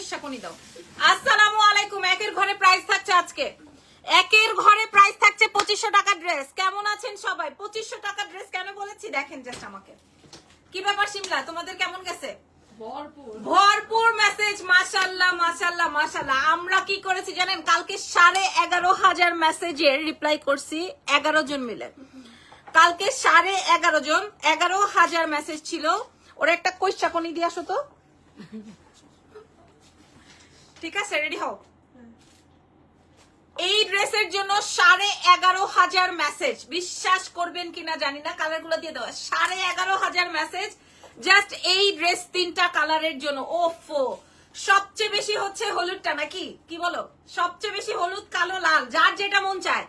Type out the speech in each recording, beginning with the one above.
কইসা কোনি দাও। আসসালামু আলাইকুম। একের ঘরে প্রাইস থাকছে আজকে, একের ঘরে প্রাইস থাকছে 2500 টাকা ড্রেস। কেমন আছেন সবাই? 2500 টাকা ড্রেস কেন বলেছি দেখেন জাস্ট আমাকে। কি ব্যাপার শিমলা, তোমাদের কেমন গেছে? ভরপুর মেসেজ, মাশাআল্লাহ মাশাআল্লাহ মাশাআল্লাহ। আমরা কি করেছি জানেন, কালকে 11,500 মেসেজের রিপ্লাই করছি 11 জন মিলে। কালকে 11,500 জন, 11,000 মেসেজ ছিল। ওরা একটা কইসা কোনি দিয়ে আসো তো। ঠিক আছে, রেডি হও। এই ড্রেসের জন্য 11,500 মেসেজ। বিশ্বাস করবেন কিনা জানি না, কালার গুলো দিয়ে দেওয়া 11,500 মেসেজ জাস্ট এই ড্রেস 3টা কালারের জন্য। ওফো, সবচেয়ে বেশি হচ্ছে হলুদটা, নাকি কি বলো? সবচেয়ে বেশি হলুদ, কালো, লাল, যার যেটা মন চায়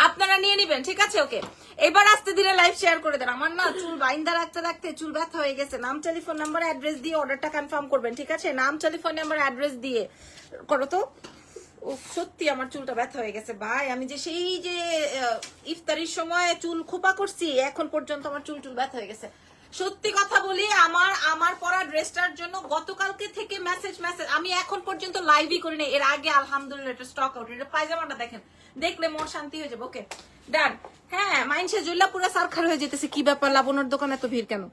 আপনারা নিয়ে নিবেন। ঠিক আছে, ওকে। এবার আস্তে ধীরে লাইভ শেয়ার করে দেন। আমার না চুল বাইন্দা রাখতে রাখতে চুল ব্যথা হয়ে গেছে। নাম, টেলিফোন নাম্বার, অ্যাড্রেস দিয়ে অর্ডারটা কনফার্ম করবেন। ঠিক আছে, নাম, টেলিফোন নাম্বার, অ্যাড্রেস দিয়ে করো তো। ও সত্যি আমার চুলটা ব্যথা হয়ে গেছে ভাই। আমি যে সেই যে ইফতারির সময় চুল খোপা করছি, এখন পর্যন্ত আমার চুল ব্যথা হয়ে গেছে। সত্যি কথা বলি, আমার পরা ড্রেসটার জন্য গতকালকে থেকে মেসেজ। আমি এখন পর্যন্ত লাইভই করি না। এর আগে আলহামদুলিল্লাহ এটা স্টক আউট। এটা পায়জামাটা দেখেন, দেখলে মন শান্তি হয়ে যাবে। ওকে ডান। হ্যাঁ, মাইনসে জুল্লা পুরো সারখার হয়ে যেতেছে। কি ব্যাপার, লাবণের দোকানে এত ভিড় কেন?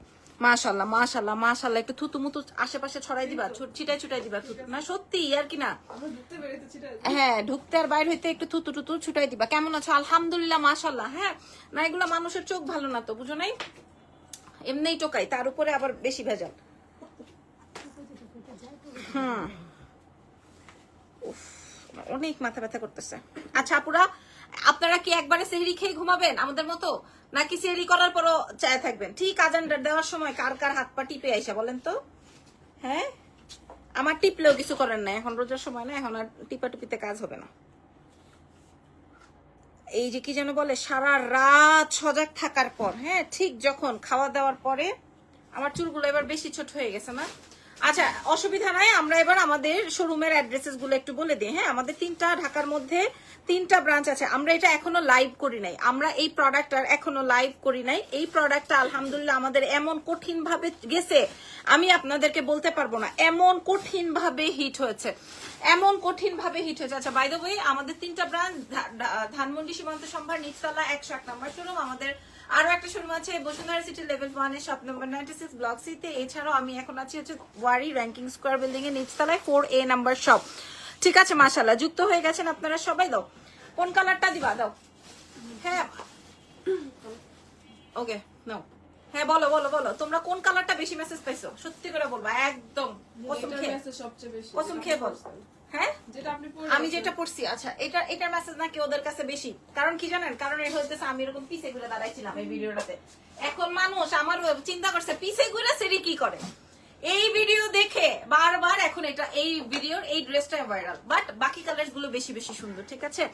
মাশাআল্লাহ মাশাআল্লাহ মাশাআল্লাহ। একটু থুতু মুতু আশেপাশে ছড়াই দিবা, ছিটাই দিবা থুতু। না সত্যি আর কি না, হ্যাঁ ঢুকতে আর বাইরে হইতে একটু থুতু টুতু ছুটাই দিবা। কেমন আছো? আলহামদুলিল্লাহ মাশাআল্লাহ। হ্যাঁ না, এগুলা মানুষের চোখ ভালো না তো, বুঝো নাই? এমনিই টোকাই, তার উপরে আবার বেশি ভেজাল। অনেক মাথা ব্যথা করতেছে। আচ্ছা আপুরা, আপনারা কি একবারে সেহরি খেয়ে ঘুমাবেন আমাদের মতো, নাকি সেহরি করার পরও চায় থাকবেন? ঠিক আজান দেওয়ার সময় কার কার হাত পা টিপে আইসা বলেন তো। হ্যাঁ, আমার টিপলেও কিছু করেন না, এখন রোজার সময় না, এখন আর টিপা টিপিতে কাজ হবে না। এই যে কি যেন বলে, সারা রাত সজাগ থাকার পর, হ্যাঁ ঠিক যখন খাওয়া দাওয়ার পরে। আমার চুলগুলো এবার বেশি ছোট হয়ে গেছে না? আচ্ছা অসুবিধা নাই, আমরা এবার আমাদের শোরুমের অ্যাড্রেসেস গুলো একটু বলে দিই। হ্যাঁ, আমাদের ঢাকার মধ্যে 3টা ব্রাঞ্চ আছে। আমরা এটা এখনো লাইভ করি নাই, আমরা এই প্রোডাক্টটার এখনো লাইভ করি নাই। এই প্রোডাক্টটা আলহামদুলিল্লাহ আমাদের এমন কঠিন ভাবে গেছে, আমি আপনাদেরকে বলতে পারবো না। এমন কঠিন ভাবে হিট হয়েছে, এমন কঠিন ভাবে হিট হয়েছে। আচ্ছা বাই দ্য ওয়ে, আমাদের 3টা ব্রাঞ্চ, ধানমন্ডি সীমান্ত সম্ভার নিচতলা 101 নম্বর শোরুম। আমাদের আরো একটা শোরুম আছে বসুন্ধরা সিটি লেভেল 1 এর শপ নম্বর 96 ব্লক সি তে। এছাড়াও আমি এখন আছি হচ্ছে ওয়ারি র্যাঙ্কিং স্কয়ার বিল্ডিং এর নিচতলায় 4A নাম্বার শপ। ঠিক আছে, মাশাআল্লাহ যুক্ত হয়ে গেছেন আপনারা সবাই। দাও কোন কালারটা দিবা, দাও। হ্যাঁ ওকে নাও। হ্যাঁ বলো বলো বলো, তোমরা কোন কালারটা বেশি মেসেজ পাইছো? সত্যি করে বলবা, একদম কসম খেয়ে বল। হ্যাঁ আমি যেটা পড়ছি, আচ্ছা এটার মেসেজ নাকি ওদের কাছে বেশি। কারণ কি জানেন, কারণ এটা হইতেছে আমি এরকম পিছে ঘুরে দাঁড়াইছিলাম এই ভিডিওটাতে। এখন মানুষ আমার চিন্তা করছে পিছে ঘুরে সেরি কি করে। এই ভিডিও দেখে বারবার এখন এটা এই ভিডিওর এই ড্রেসটা ভাইরাল, বাট বাকি কালার গুলো বেশি বেশি সুন্দর। ঠিক আছে,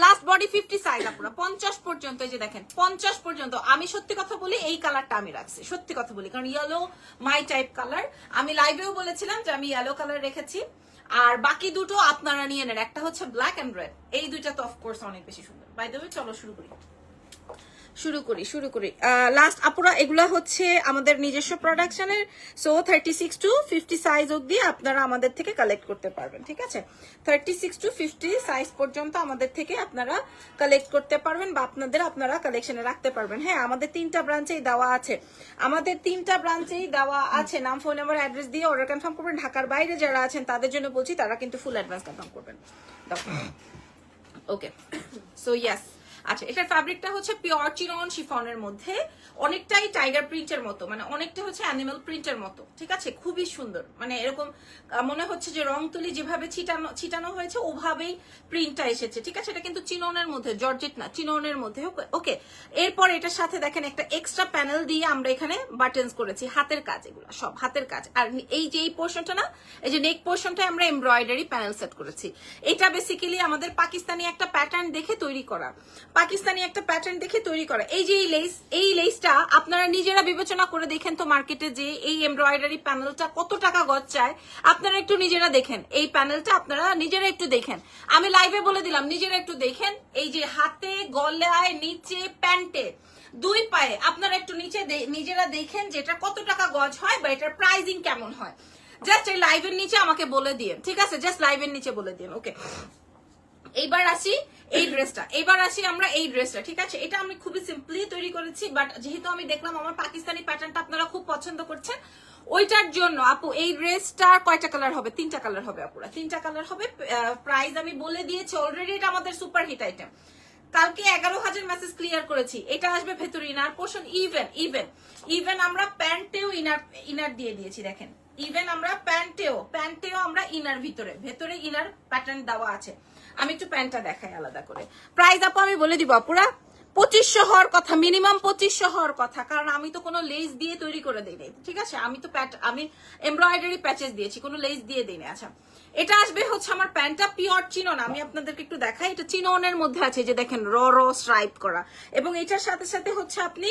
লাস্ট বডি 50 সাইজ আপুরা 50 পর্যন্ত। এই যে দেখেন 50 পর্যন্ত। আমি সত্যি কথা বলি, এই কালারটা আমি রাখছি, সত্যি কথা বলি, কারণ ইয়েলো মাই টাইপ কালার। আমি লাইভেও বলেছিলাম যে আমি ইয়েলো কালার রেখেছি, আর বাকি দুটো আপনারা নিয়ে নেন। একটা হচ্ছে ব্ল্যাক এন্ড রেড, এই দুইটা তো অফকোর্স অনেক বেশি সুন্দর। বাই দ্য ওয়ে চলো শুরু করি। লাস্ট আপুরা এগুলা হচ্ছে আমাদের নিজস্ব প্রোডাকশনের। সো 36 to 50 সাইজ অবধি আপনারা আমাদের থেকে কালেক্ট করতে পারবেন। ঠিক আছে, 36 to 50 সাইজ পর্যন্ত আমাদের থেকে আপনারা কালেক্ট করতে পারবেন, বা আপনারা কালেকশনে রাখতে পারবেন। হ্যাঁ, আমাদের 3টা ব্রাঞ্চেই দেওয়া আছে, নাম, ফোন নাম্বার, অ্যাড্রেস দিয়ে অর্ডার কনফার্ম করবেন। ঢাকার বাইরে যারা আছেন তাদের জন্য বলছি, তারা কিন্তু ফুল অ্যাডভান্স কনফার্ম করবেন। ওকে, সো ইয়েস। আচ্ছা, এটার ফ্যাব্রিকটা হচ্ছে পিওর চিনন শিফনের মধ্যে, অনেকটাই টাইগার প্রিন্টের মতো, মানে অনেকটা হচ্ছে অ্যানিমাল প্রিন্টের মতো। ঠিক আছে, খুবই সুন্দর, মানে এরকম মনে হচ্ছে যে রং তুলি যেভাবে ছিটানো হয়েছে ওভাবেই প্রিন্টটা এসেছে। ঠিক আছে, এটা কিন্তু চিননের মধ্যে, জর্জেট না, চিননের মধ্যে। ওকে, এরপর এটার সাথে দেখেন একটা এক্সট্রা প্যানেল দিয়ে আমরা এখানে বাটনস করেছি, হাতের কাজ, এগুলো সব হাতের কাজ। আর এই যে এই পোর্শনটা না, এই যে নেক পোর্শনটা আমরা এমব্রয়ডারি প্যানেল সেট করেছি। এটা বেসিক্যালি আমাদের পাকিস্তানি একটা প্যাটার্ন দেখে তৈরি করা, এই যে এই লেসটা আপনারা নিজেরা বিবেচনা করে দেখেন তো, মার্কেটে যে এই এমব্রয়ডারি প্যানেলটা কত টাকা গজ চায়, আপনারা একটু নিজেরা দেখেন। এই প্যানেলটা আপনারা নিজেরা একটু দেখেন, আমি লাইভে বলে দিলাম, নিজেরা একটু দেখেন। এই যে হাতে, গলায়, নিচে, প্যান্টে, 2 পায়ে আপনারা একটু নিজেরা দেখেন যে এটা কত টাকা গজ হয় বা এটার প্রাইজিং কেমন হয়। জাস্ট এই লাইভের নিচে আমাকে বলে দিন, ঠিক আছে? জাস্ট লাইভের নিচে বলে দিন। ওকে, এইবার আসি এই ড্রেসটা, এইবার আসি আমরা এই ড্রেসটা, ঠিক আছে? এটা আমি খুবই সিম্পলি তৈরি করেছি, বাট যেহেতু আমি দেখলাম আমার পাকিস্তানি প্যাটার্নটা আপনারা খুব পছন্দ করছেন, ওইটার জন্য আপু এই ড্রেসটার কয়টা কালার হবে? 3টা কালার হবে আপুরা, 3টা কালার হবে। প্রাইস আমি বলে দিয়েছি অলরেডি, এটা আমাদের সুপার হিট আইটেম। কালকে 11,000 মেসেজ ক্লিয়ার করেছি। এটা আসবে ভেতরে ইনার পোর্শন, ইভেন আমরা প্যান্টেও ইনার দিয়ে দিয়েছি, দেখেন। ইভেন আমরা প্যান্টেও আমরা ইনার ভেতরে ইনার প্যাটার্ন দেওয়া আছে। আমি একটু প্যান্টটা দেখাই আলাদা করে। প্রাইস আপু আমি বলে দিব আপুরা, 2500 হওয়ার কথা, মিনিমাম 2500 হওয়ার কথা, কারণ আমি তো কোনো লেস দিয়ে তৈরি করে দিই নাই, ঠিক আছে? আমি এমব্রয়ডারি প্যাচেস দিয়েছি, কোনো লেস দিয়ে দিই না। আচ্ছা, এটা আসবে হচ্ছে আমার প্যান্টটা পিওর চিনন, আমি আপনাদেরকে একটু দেখাই। এটা চিননের মধ্যে আছে, যে দেখেন র স্ট্রাইপ করা, এবং এটার সাথে সাথে হচ্ছে আপনি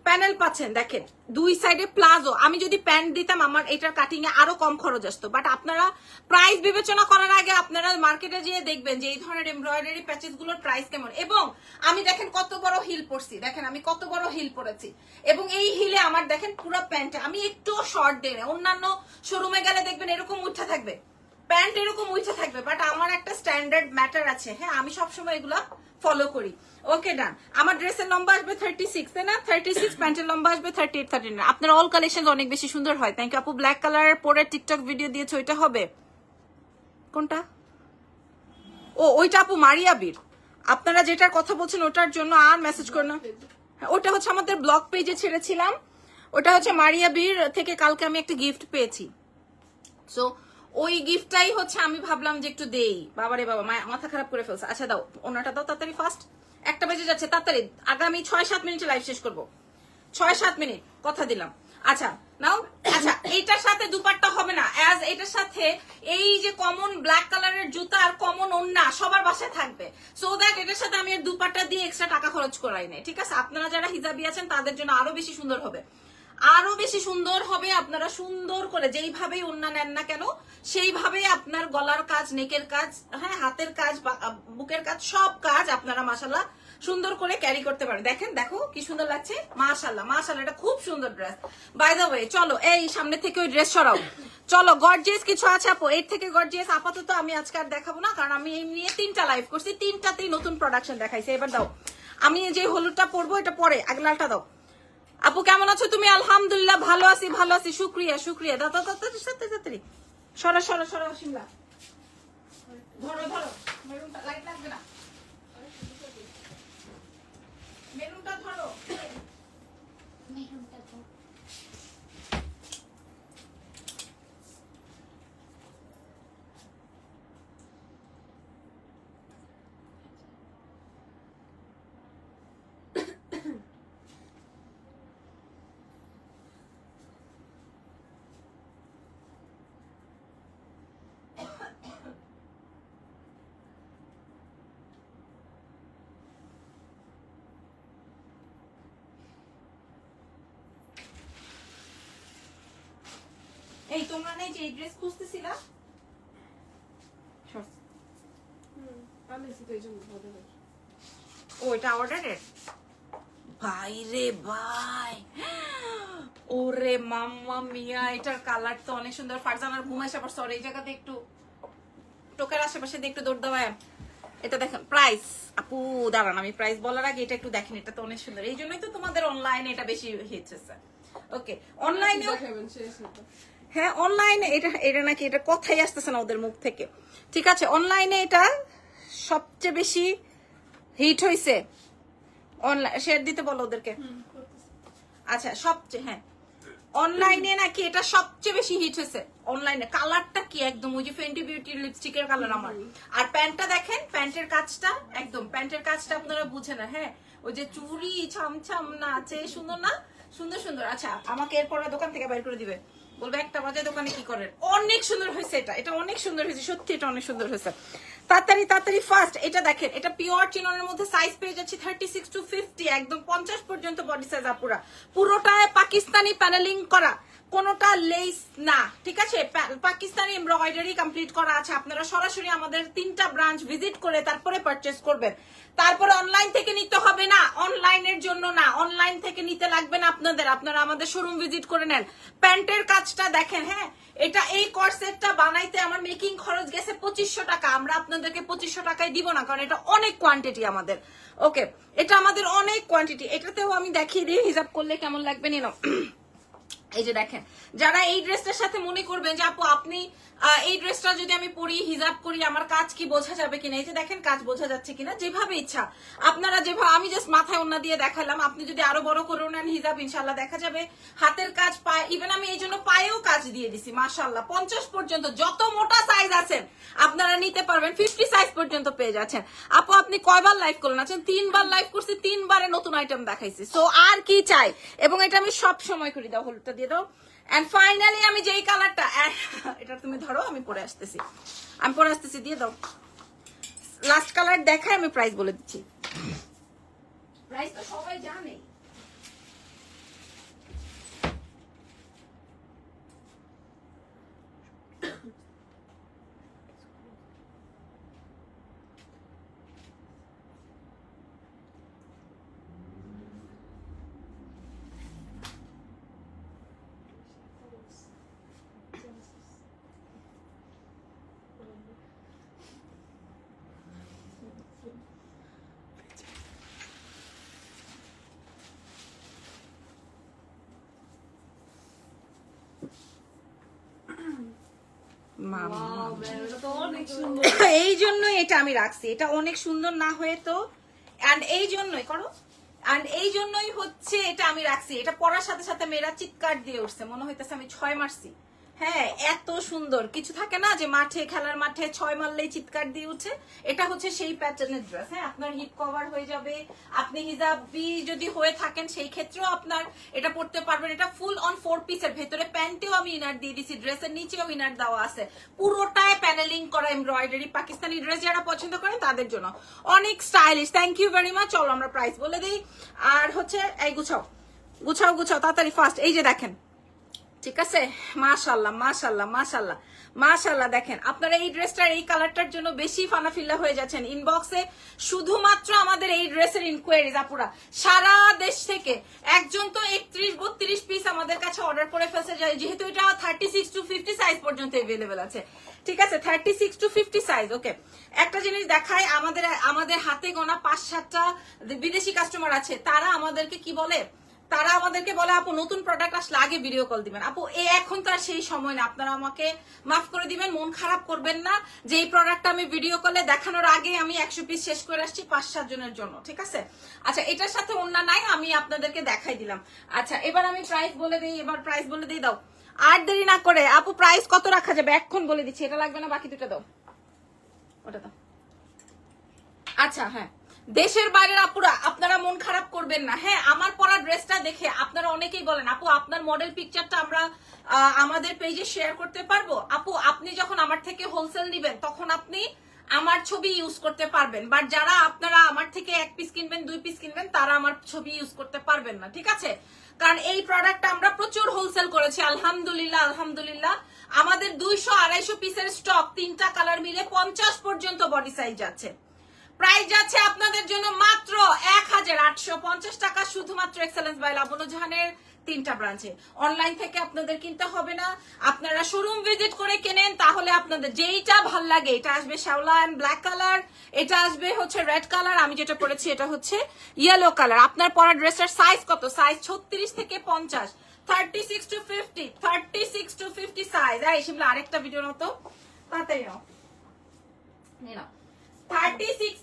প্যানেল পাচ্ছেন, দেখেন দুই সাইডে প্লাজো। আমি যদি প্যান্ট দিতাম আমার এটার কাটিং এ আরো কম খরচ আসতো, বাট আপনারা প্রাইস বিবেচনা করার আগে আপনারা মার্কেটে যেয়ে দেখবেন যে এই ধরনের এমব্রয়ডারি প্যাচেস গুলোর প্রাইস কেমন। এবং আমি দেখেন কত বড় হিল পরছি, দেখেন আমি কত বড় হিল পরেছি, এবং এই হিলে আমার দেখেন পুরো প্যান্টে আমি একটু শর্ট দিই না। অন্যান্য শোরুমে গেলে দেখবেন এরকম উঠা থাকবে, প্যান্ট এরকম উঠে থাকবে, বাট আমার একটা স্ট্যান্ডার্ড ম্যাটার আছে, হ্যাঁ, আমি সবসময় এগুলা ফলো করি। ওকে, ডান। আমার ড্রেসের লম্বা আসবে 36, তাই না? 36, প্যান্টের লম্বা আসবে 38, 39। আপনার অল কালেকশন অনেক বেশি সুন্দর হয়। থ্যাংক ইউ আপু। ব্ল্যাক কালার পরে টিকটক ভিডিও দিয়েছে, ওইটা হবে কোনটা? ও, ওইটা আপু মারিয়া বীর। আপনারা যেটার কথা বলছেন ওটার জন্য আর মেসেজ করুন না। ওটা হচ্ছে আমাদের ব্লগ পেজে ছেড়েছিলাম, ওটা হচ্ছে মারিয়া বীর থেকে কালকে আমি একটা গিফট পেয়েছি। সো ওই গিফটটাই হচ্ছে আমি ভাবলাম যে একটু দেই। বাবারে বাবা, মাথা খারাপ করে ফেলছে। আচ্ছা দাও, ওনাটা দাও তাড়াতাড়ি, ফার্স্ট 1টা বেজে যাচ্ছে, তাড়াতাড়ি। আগামী 6-7 মিনিটে লাইভ শেষ করবো, 6-7 মিনিট কথা দিলাম। আচ্ছা নাও। আচ্ছা, এইটার সাথে দুপাট্টা হবে না, অ্যাজ এটার সাথে এই যে কমন ব্ল্যাক কালারের জুতা আর কমন ওন্না সবার বাসায় থাকবে, সো দ্যাট এটার সাথে আমি এর দুপাট্টা দিয়ে এক্সট্রা টাকা খরচ করাই নাই, ঠিক আছে? আপনারা যারা হিজাবি আছেন তাদের জন্য আরো বেশি সুন্দর হবে, আরো বেশি সুন্দর হবে। আপনারা সুন্দর করে যেইভাবেই ওন্না নেন না কেন, সেইভাবেই আপনার গলার কাজ, নেকের কাজ, হ্যাঁ, হাতের কাজ, বুকের কাজ, সব কাজ আপনারা মাশাআল্লাহ সুন্দর করে ক্যারি করতে পারেন। দেখেন, দেখো কি সুন্দর লাগছে, মাশাআল্লাহ মাশাআল্লাহ, এটা খুব সুন্দর ড্রেস। বাই দ্য ওয়ে, চলো এই সামনে থেকে ওই ড্রেস সরাও। চলো, গর্জিয়াস কিছু আছে আপু, এর থেকে গর্জিয়াস আপাতত আমি আজকে আর দেখাবো না, কারণ আমি এই নিয়ে 3টা লাইভ করছি, 3টাতেই নতুন প্রোডাকশন দেখাইছে। এবার দাও, আমি যে হলুদটা পরবো এটা পরে, আগে লালটা দাও। আপু কেমন আছো তুমি? আলহামদুলিল্লাহ ভালো আছি, ভালো আছি, শুক্রিয়া শুক্রিয়া। দাও দাও তাড়াতাড়ি, সরা সরা সরা, শিমলা ধরো ধরো, মেরুনটা লাইট লাগবে না, মেরুনটা ধরো, মেরুনটা ধরো। এই তোমরা নেই যে এই ড্রেস খুঁজতেছিলা, ও এটা অর্ডারের? ভাই রে ভাই, ওরে মাম্মা মিয়া, এটার কালার তো অনেক সুন্দর। ফারজানার ঘুম আসে আবার, সরি এই জায়গাতে একটু টোকের আশেপাশে দিয়ে একটু দৌড় দেওয়া। এটা দেখেন প্রাইস, আপু দাঁড়ান আমি প্রাইস বলার আগে এটা একটু দেখেন, এটা তো অনেক সুন্দর। এই জন্যই তো তোমাদের অনলাইনে এটা বেশি হিট হচ্ছে। ওকে, অনলাইনে, হ্যাঁ অনলাইনে এটা নাকি, এটা কথাই আসতেছে না ওদের মুখ থেকে, ঠিক আছে? অনলাইনে এটা সবচেয়ে বেশি হিট হয়েছে। অনলাইন শেয়ার দিতে বলো ওদেরকে। আচ্ছা, সবচেয়ে, হ্যাঁ অনলাইনে নাকি এটা সবচেয়ে বেশি হিট হয়েছে। অনলাইনে কালারটা কি একদম ওই যে ফেন্টি বিউটি লিপস্টিকের কালার আমার। আর প্যান্টটা দেখেন, প্যান্টের কাজটা একদম, প্যান্টের কাজটা আপনারা বুঝে না, হ্যাঁ ওই যে চুড়ি ছামছাম নাচে, সুন্দর না? সুন্দর সুন্দর। আচ্ছা, আমাকে এরপরে দোকান থেকে বের করে দিবে, বলবে 1টা বাজে দোকানে কি করেন। অনেক সুন্দর হয়েছে এটা, এটা অনেক সুন্দর হয়েছে, সত্যি এটা অনেক সুন্দর হয়েছে। তাড়াতাড়ি তাড়াতাড়ি ফার্স্ট এটা দেখেন, এটা পিওর চিননের মধ্যে সাইজ পেয়ে যাচ্ছে 36 to 50, একদম 50 পর্যন্ত বডি সাইজ আপুরা। পুরোটায় পাকিস্তানি প্যানেলিং করা, কোনোটা লেস না, ঠিক আছে? পাকিস্তানি এমব্রয়ডারি কমপ্লিট করা আছে। আপনারা সরাসরি আমাদের 3টা ব্রাঞ্চ ভিজিট করে তারপরে পারচেস করবেন। তারপরে অনলাইন থেকে নিতে হবে না, অনলাইনের জন্য না, অনলাইন থেকে নিতে লাগবে না আপনাদের, আপনারা আমাদের শোরুম ভিজিট করে নেন। প্যান্টের কাজটা দেখেন, হ্যাঁ এটা এই কর্সেটটা বানাইতে আমার মেকিং খরচ গেছে 2500 টাকা। আমরা আপনাদেরকে 2500 টাকায় দিব না, কারণ এটা অনেক কোয়ান্টিটি আমাদের। ওকে, এটা আমাদের অনেক কোয়ান্টিটি। এটাতেও আমি দেখিয়ে দিই হিসাব করলে কেমন লাগবে নিন। এই যে দেখেন, যারা এই ড্রেসটার সাথে মনে করবেন যে আপু আপনি এই ড্রেসটা যদি আমি পরি হিজাব করি আমার কাজ কি বোঝা যাবে কিনা, এই যে দেখেন কাজ বোঝা যাচ্ছে কিনা, যেভাবে ইচ্ছা আপনারা যেভাবে, আমি জাস্ট মাথায় ওন্না দিয়ে দেখালাম, আপনি যদি আরো বড় করে নেন হিজাব ইনশাল্লাহ দেখা যাবে। হাতের কাজ, পায়ে, ইভেন আমি এই জন্য পায়েও কাজ দিয়ে দিছি মাশাআল্লাহ। 50 পর্যন্ত যত মোটা সাইজ আছেন আপনারা নিতে পারবেন, 50 সাইজ পর্যন্ত পেয়ে যাচ্ছেন। আপু আপনি কয়বার লাইভ করলেন? আছেন 3বার লাইভ করছি, 3বারে নতুন আইটেম দেখাইছি। সো আর কি চাই, এবং এটা আমি সব সময় করি। দাও হলুদটা দিয়ে দাও। এন্ড ফাইনালি আমি যেই কালারটা, এটা তুমি ধরো আমি পরে আসতেছি, দিয়ে দাও। লাস্ট কালার দেখায় আমি প্রাইস বলে দিচ্ছি। প্রাইস তো সবাই জানে। এই জন্যই এটা আমি রাখছি, এটা অনেক সুন্দর না হয়ে তো, এন্ড এই জন্যই করো, এন্ড এই জন্যই হচ্ছে এটা আমি রাখছি। এটা পরার সাথে সাথে মেয়েরা চিৎকার দিয়ে উঠছে, মনে হইতেছে আমি 6 মারছি। হ্যাঁ এত সুন্দর কিছু থাকে না যে মাঠে, খেলার মাঠে 6 মারলেই চিৎকার দিয়ে উঠছে, এটা হচ্ছে সেই প্যাটার্নের ড্রেস। হ্যাঁ আপনার হিপ কভার হয়ে যাবে, আপনি হিজাবি যদি হয়ে থাকেন সেই ক্ষেত্রেও আপনার এটা পড়তে পারবেন। এটা ফুল অন 4 পিসের, ভেতরে প্যান্টেও আমি ইনার দিয়ে দিছি, ড্রেসের নিচেও ইনার দেওয়া আছে, পুরোটায় প্যানেলিং করা এমব্রয়ডারি। পাকিস্তানি ড্রেস যারা পছন্দ করেন তাদের জন্য অনেক stylish. Thank you very much. চলো আমরা প্রাইস বলে দিই। আর হচ্ছে এই গুছাও গুছাও গুছাও তাড়াতাড়ি ফাস্ট। এই যে দেখেন, ঠিক আছে, মাশাআল্লাহ মাশাআল্লাহ মাশাআল্লাহ মাশাআল্লাহ। দেখেন আপনারা এই ড্রেসটার এই কালারটার জন্য বেশি ফানাফিল্লা হয়ে যাচ্ছেন ইনবক্সে। শুধুমাত্র আমাদের এই ড্রেসের ইনকোয়ারিজ আপুরা সারা দেশ থেকে, একজন তো 31-32 পিস আমাদের কাছে অর্ডার করে ফেলছে, যেহেতু এটা 36 to 50 সাইজ পর্যন্ত अवेलेबल আছে। ঠিক আছে, 36 to 50 সাইজ। ওকে, একটা জিনিস দেখাই, আমাদের হাতে গোনা 5-7টা বিদেশি কাস্টমার আছে, তারা আমাদেরকে কি বলে, তারা আমাদেরকে বলে আপু নতুন প্রোডাক্ট আসলে আগে ভিডিও কল দিবেন। আপু এখন তো আর সেই সময় না, আপনারা আমাকে মাফ করে দিবেন, মন খারাপ করবেন না যে এই প্রোডাক্টটা আমি ভিডিও কলে দেখানোর আগে আমি 100 পিস শেষ করে আসছি 5-7 জনের জন্য। ঠিক আছে, আচ্ছা এটার সাথে অন্য নাই, আমি আপনাদেরকে দেখাই দিলাম। আচ্ছা এবার আমি প্রাইস বলে দিই, প্রাইস বলে দিই। দাও আর দেরি না করে আপু প্রাইস কত রাখা যাবে এখন বলে দিচ্ছি। এটা লাগবে না, বাকি দুটো দাও, ওটা দাও। আচ্ছা হ্যাঁ, দেশের বাইরের আপুরা আপনারা মন খারাপ করবেন না। হ্যাঁ আমার পরা ড্রেসটা দেখে আপনারা অনেকেই বলেন আপু আপনার মডেল পিকচারটা আমরা আমাদের পেজে শেয়ার করতে পারবো। আপু আপনি যখন আমার থেকে হোলসেল নিবেন তখন আপনি আমার ছবি ইউজ করতে পারবেন, বাট যারা আপনারা আমার থেকে 1 পিস কিনবেন 2 পিস কিনবেন তারা আমার ছবি ইউজ করতে পারবেন না। ঠিক আছে, কারণ এই প্রোডাক্টটা আমরা প্রচুর হোলসেল করেছি আলহামদুলিল্লাহ আলহামদুলিল্লাহ। আমাদের 200-250 পিসের স্টক, 3টা কালার মিলে 50 পর্যন্ত বডি সাইজ আছে। প্রাইস যাচ্ছে আপনাদের জন্য মাত্র 1850 টাকা, শুধুমাত্র এক্সেলেন্স বাই লাবণ্য জাহানের 3টা ব্রাঞ্চে। অনলাইন থেকে আপনাদের কিনতে হবে না, আপনারা শোরুম ভিজিট করে কেনেন, তাহলে আপনাদের যেইটা ভাল লাগে। এটা আসবে শ্যাওলা এন্ড ব্ল্যাক কালার, এটা আসবে হচ্ছে রেড কালার, আমি যেটা পরেছি এটা হচ্ছে ইয়েলো কালার। আপনার পরা ড্রেসের সাইজ কত? সাইজ 36 থেকে 50, 36 to 50, 36 to 50 সাইজ। এই শিমলা আরেকটা ভিডিওর মতো তাড়াতাড়ি নাও, নিয়ে নাও। 36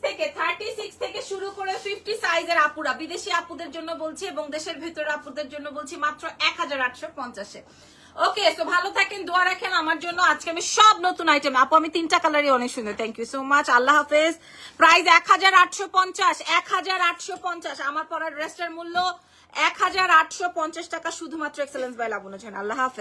থেকে শুরু করে 50 সাইজের আপুরা, বিদেশি আপুদের জন্য বলছি এবং দেশের ভেতরের আপুদের জন্য বলছি মাত্র 1850-এ। ওকে, তো ভালো থাকেন, দোয়া রাখেন আমার জন্য। আজকে আমি সব নতুন আইটেম, আপু আমি 3টা কালারই অনেক সুন্দর। থ্যাংক ইউ সো মাচ, আল্লাহ হাফেজ। প্রাইস 1850, আমার পরা ড্রেসটার মূল্য 1850 টাকা, শুধুমাত্র এক্সেলেন্স বাই লাবণ্য জাহান। আল্লাহ হাফেজ।